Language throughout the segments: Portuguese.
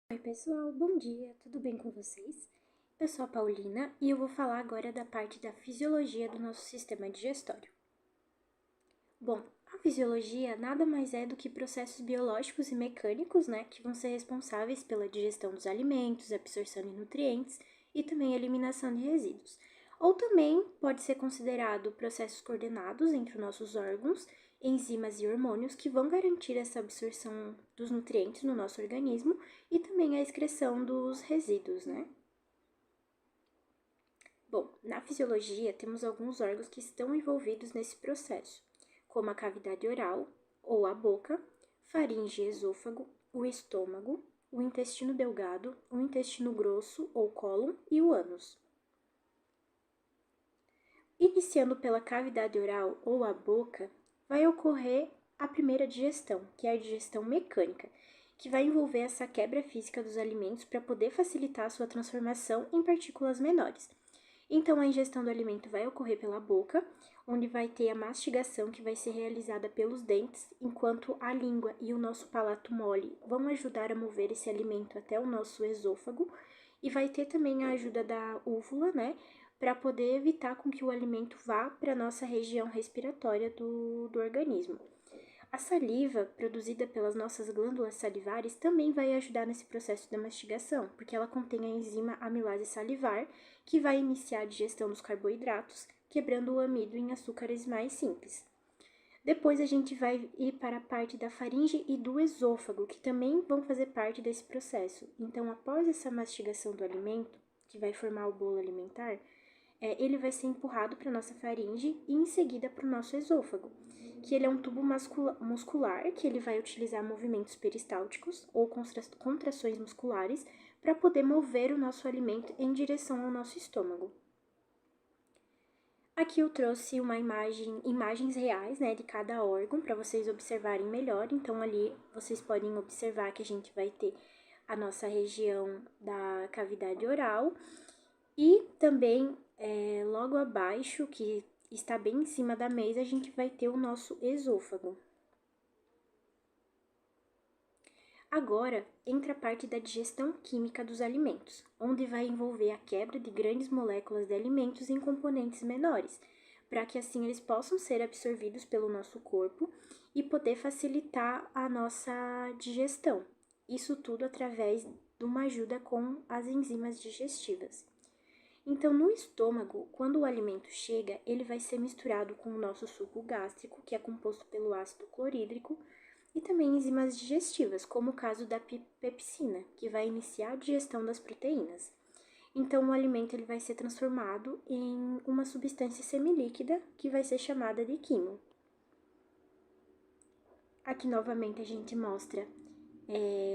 Oi pessoal, bom dia, tudo bem com vocês? Eu sou a Paulina e eu vou falar agora da parte da fisiologia do nosso sistema digestório. Bom, a fisiologia nada mais é do que processos biológicos e mecânicos, que vão ser responsáveis pela digestão dos alimentos, absorção de nutrientes e também eliminação de resíduos. Ou também pode ser considerado processos coordenados entre os nossos órgãos, enzimas e hormônios que vão garantir essa absorção dos nutrientes no nosso organismo e também a excreção dos resíduos, Bom, na fisiologia temos alguns órgãos que estão envolvidos nesse processo, como a cavidade oral, ou a boca, faringe e esôfago, o estômago, o intestino delgado, o intestino grosso, ou cólon, e o ânus. Iniciando pela cavidade oral ou a boca, vai ocorrer a primeira digestão, que é a digestão mecânica, que vai envolver essa quebra física dos alimentos para poder facilitar a sua transformação em partículas menores. Então, a ingestão do alimento vai ocorrer pela boca, onde vai ter a mastigação que vai ser realizada pelos dentes, enquanto a língua e o nosso palato mole vão ajudar a mover esse alimento até o nosso esôfago, e vai ter também a ajuda da úvula, para poder evitar com que o alimento vá para a nossa região respiratória do organismo. A saliva, produzida pelas nossas glândulas salivares, também vai ajudar nesse processo da mastigação, porque ela contém a enzima amilase salivar, que vai iniciar a digestão dos carboidratos, quebrando o amido em açúcares mais simples. Depois a gente vai ir para a parte da faringe e do esôfago, que também vão fazer parte desse processo. Então, após essa mastigação do alimento, que vai formar o bolo alimentar, ele vai ser empurrado para a nossa faringe e em seguida para o nosso esôfago, que ele é um tubo muscular que ele vai utilizar movimentos peristálticos ou contrações musculares para poder mover o nosso alimento em direção ao nosso estômago. Aqui eu trouxe imagens reais, de cada órgão para vocês observarem melhor. Então, ali vocês podem observar que a gente vai ter a nossa região da cavidade oral e também logo abaixo, que está bem em cima da mesa, a gente vai ter o nosso esôfago. Agora, entra a parte da digestão química dos alimentos, onde vai envolver a quebra de grandes moléculas de alimentos em componentes menores, para que assim eles possam ser absorvidos pelo nosso corpo e poder facilitar a nossa digestão. Isso tudo através de uma ajuda com as enzimas digestivas. Então, no estômago, quando o alimento chega, ele vai ser misturado com o nosso suco gástrico, que é composto pelo ácido clorídrico, e também enzimas digestivas, como o caso da pepsina, que vai iniciar a digestão das proteínas. Então, o alimento ele vai ser transformado em uma substância semilíquida, que vai ser chamada de quimo. Aqui, novamente, a gente mostra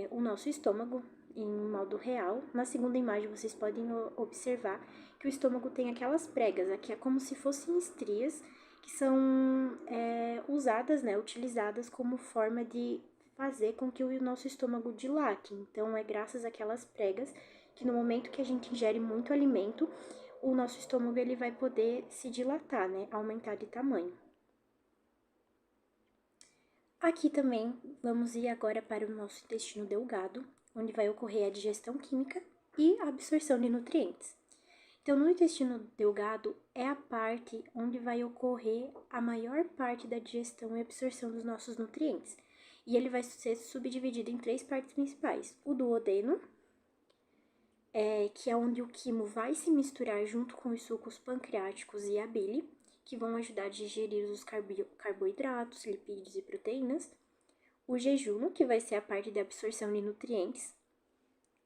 o nosso estômago em modo real. Na segunda imagem, vocês podem observar que o estômago tem aquelas pregas, aqui é como se fossem estrias, que são usadas, utilizadas como forma de fazer com que o nosso estômago dilate. Então, é graças àquelas pregas que no momento que a gente ingere muito alimento, o nosso estômago ele vai poder se dilatar, aumentar de tamanho. Aqui também vamos ir agora para o nosso intestino delgado, onde vai ocorrer a digestão química e a absorção de nutrientes. Então, no intestino delgado é a parte onde vai ocorrer a maior parte da digestão e absorção dos nossos nutrientes. E ele vai ser subdividido em 3 partes principais. O duodeno, que é onde o quimo vai se misturar junto com os sucos pancreáticos e a bile, que vão ajudar a digerir os carboidratos, lipídios e proteínas. O jejuno, que vai ser a parte de absorção de nutrientes,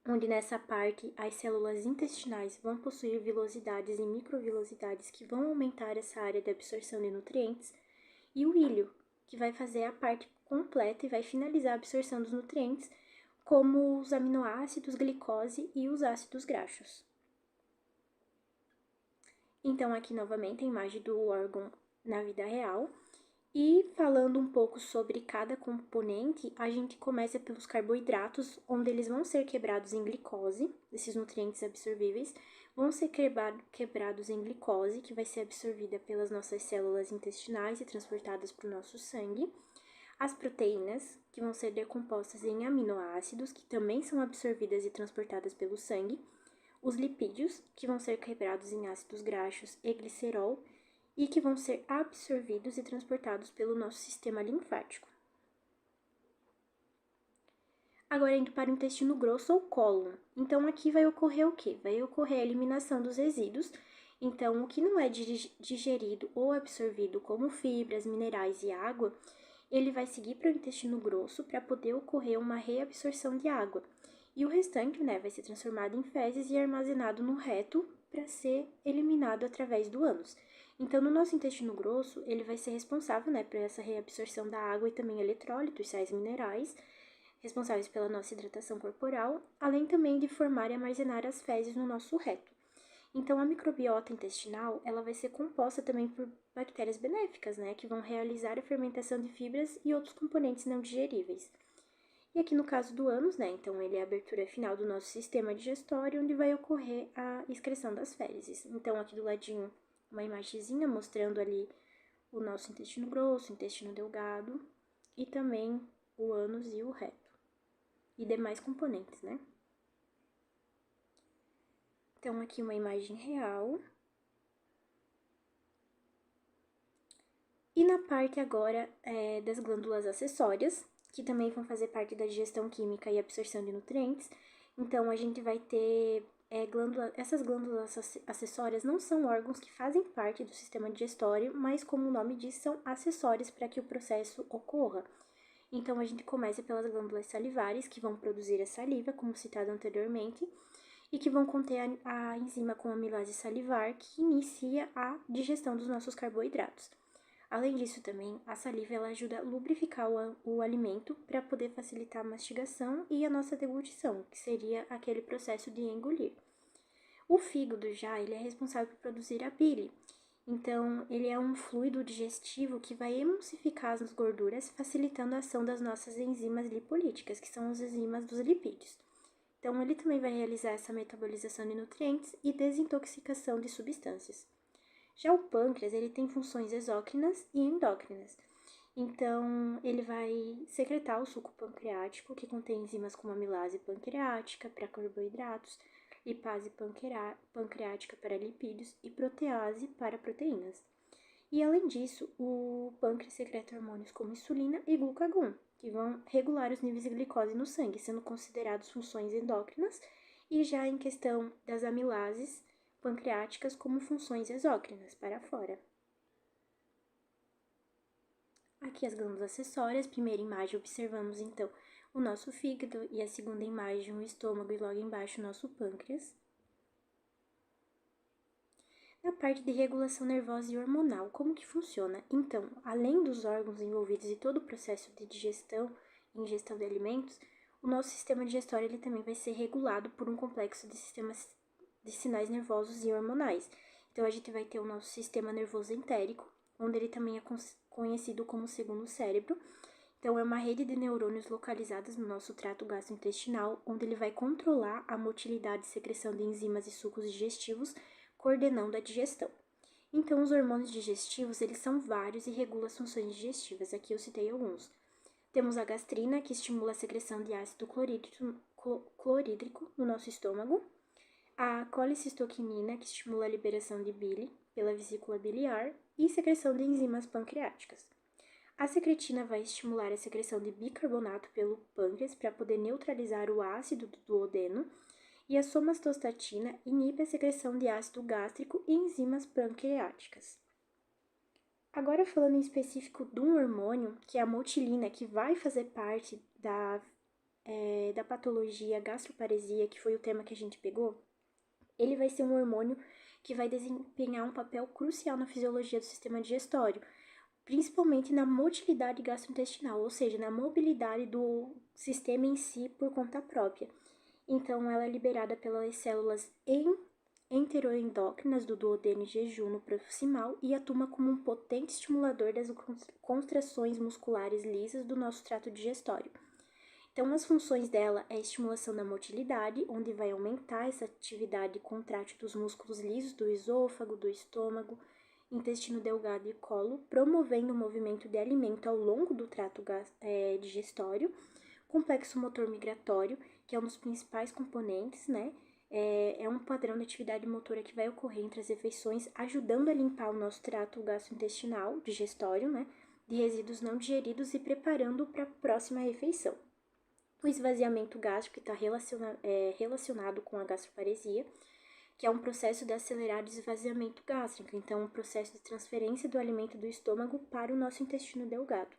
onde nessa parte as células intestinais vão possuir vilosidades e microvilosidades que vão aumentar essa área de absorção de nutrientes, e o íleo, que vai fazer a parte completa e vai finalizar a absorção dos nutrientes, como os aminoácidos, glicose e os ácidos graxos. Então, aqui novamente a imagem do órgão na vida real. E falando um pouco sobre cada componente, a gente começa pelos carboidratos, onde eles vão ser quebrados em glicose, esses nutrientes absorvíveis, vão ser quebrados em glicose, que vai ser absorvida pelas nossas células intestinais e transportadas para o nosso sangue. as proteínas, que vão ser decompostas em aminoácidos, que também são absorvidas e transportadas pelo sangue, os lipídios, que vão ser quebrados em ácidos graxos e glicerol, e que vão ser absorvidos e transportados pelo nosso sistema linfático. Agora, indo para o intestino grosso ou cólon. Então, aqui vai ocorrer o quê? Vai ocorrer a eliminação dos resíduos. Então, o que não é digerido ou absorvido, como fibras, minerais e água, ele vai seguir para o intestino grosso para poder ocorrer uma reabsorção de água. E o restante, vai ser transformado em fezes e armazenado no reto para ser eliminado através do ânus. Então, no nosso intestino grosso, ele vai ser responsável, por essa reabsorção da água e também eletrólitos, sais minerais, responsáveis pela nossa hidratação corporal, além também de formar e armazenar as fezes no nosso reto. Então, a microbiota intestinal, ela vai ser composta também por bactérias benéficas, que vão realizar a fermentação de fibras e outros componentes não digeríveis. E aqui no caso do ânus, então ele é a abertura final do nosso sistema digestório, onde vai ocorrer a excreção das fezes. Então, aqui do ladinho, uma imagenzinha mostrando ali o nosso intestino grosso, intestino delgado e também o ânus e o reto. E demais componentes, Então, aqui uma imagem real. E na parte agora das glândulas acessórias, que também vão fazer parte da digestão química e absorção de nutrientes. Então, a gente vai ter essas glândulas acessórias não são órgãos que fazem parte do sistema digestório, mas, como o nome diz, são acessórios para que o processo ocorra. Então, a gente começa pelas glândulas salivares, que vão produzir a saliva, como citado anteriormente, e que vão conter a enzima com amilase salivar, que inicia a digestão dos nossos carboidratos. Além disso, também, a saliva ela ajuda a lubrificar o alimento para poder facilitar a mastigação e a nossa deglutição, que seria aquele processo de engolir. O fígado já ele é responsável por produzir a bile. Então, ele é um fluido digestivo que vai emulsificar as gorduras, facilitando a ação das nossas enzimas lipolíticas, que são as enzimas dos lipídios. Então, ele também vai realizar essa metabolização de nutrientes e desintoxicação de substâncias. Já o pâncreas, ele tem funções exócrinas e endócrinas. Então, ele vai secretar o suco pancreático, que contém enzimas como amilase pancreática para carboidratos, lipase pancreática para lipídios e protease para proteínas. E, além disso, o pâncreas secreta hormônios como insulina e glucagon, que vão regular os níveis de glicose no sangue, sendo considerados funções endócrinas, e já em questão das amilases pancreáticas como funções exócrinas, para fora. Aqui as glândulas acessórias, primeira imagem observamos então o nosso fígado e a segunda imagem o estômago e logo embaixo o nosso pâncreas. Na parte de regulação nervosa e hormonal, como que funciona? Então, além dos órgãos envolvidos e todo o processo de digestão e ingestão de alimentos, o nosso sistema digestório ele também vai ser regulado por um complexo de sistemas de sinais nervosos e hormonais. Então, a gente vai ter o nosso sistema nervoso entérico, onde ele também é conhecido como segundo cérebro. Então, é uma rede de neurônios localizadas no nosso trato gastrointestinal, onde ele vai controlar a motilidade e secreção de enzimas e sucos digestivos, coordenando a digestão. Então, os hormônios digestivos, eles são vários e regulam as funções digestivas. Aqui eu citei alguns. Temos a gastrina, que estimula a secreção de ácido clorídrico no nosso estômago. A colicistoquinina, que estimula a liberação de bile pela vesícula biliar e secreção de enzimas pancreáticas. A secretina vai estimular a secreção de bicarbonato pelo pâncreas para poder neutralizar o ácido do duodeno, e a somatostatina inibe a secreção de ácido gástrico e enzimas pancreáticas. Agora, falando em específico de um hormônio, que é a motilina, que vai fazer parte da patologia gastroparesia, que foi o tema que a gente pegou, ele vai ser um hormônio que vai desempenhar um papel crucial na fisiologia do sistema digestório, principalmente na motilidade gastrointestinal, ou seja, na mobilidade do sistema em si por conta própria. Então, ela é liberada pelas células enteroendócrinas do duodeno e jejuno proximal e atua como um potente estimulador das contrações musculares lisas do nosso trato digestório. Então, as funções dela é a estimulação da motilidade, onde vai aumentar essa atividade contrátil dos músculos lisos do esôfago, do estômago, intestino delgado e colo, promovendo o movimento de alimento ao longo do trato digestório. Complexo motor migratório, que é um dos principais componentes, né? É um padrão de atividade motora que vai ocorrer entre as refeições, ajudando a limpar o nosso trato gastrointestinal, digestório, né? De resíduos não digeridos e preparando para a próxima refeição. O esvaziamento gástrico está relacionado com a gastroparesia, que é um processo de acelerado esvaziamento gástrico, então um processo de transferência do alimento do estômago para o nosso intestino delgado.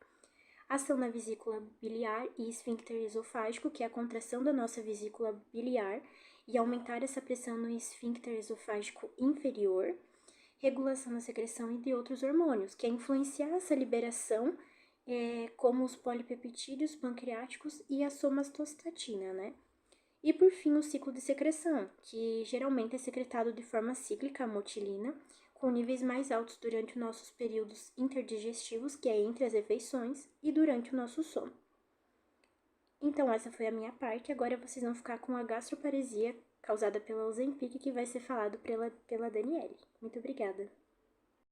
Ação na vesícula biliar e esfíncter esofágico, que é a contração da nossa vesícula biliar e aumentar essa pressão no esfíncter esofágico inferior. Regulação da secreção e de outros hormônios, que é influenciar essa liberação, como os polipeptídeos pancreáticos e a somatostatina, né? E por fim, o ciclo de secreção, que geralmente é secretado de forma cíclica, a motilina, com níveis mais altos durante os nossos períodos interdigestivos, que é entre as refeições, e durante o nosso sono. Então, essa foi a minha parte. Agora vocês vão ficar com a gastroparesia causada pela Ozempic, que vai ser falado pela Daniele. Muito obrigada.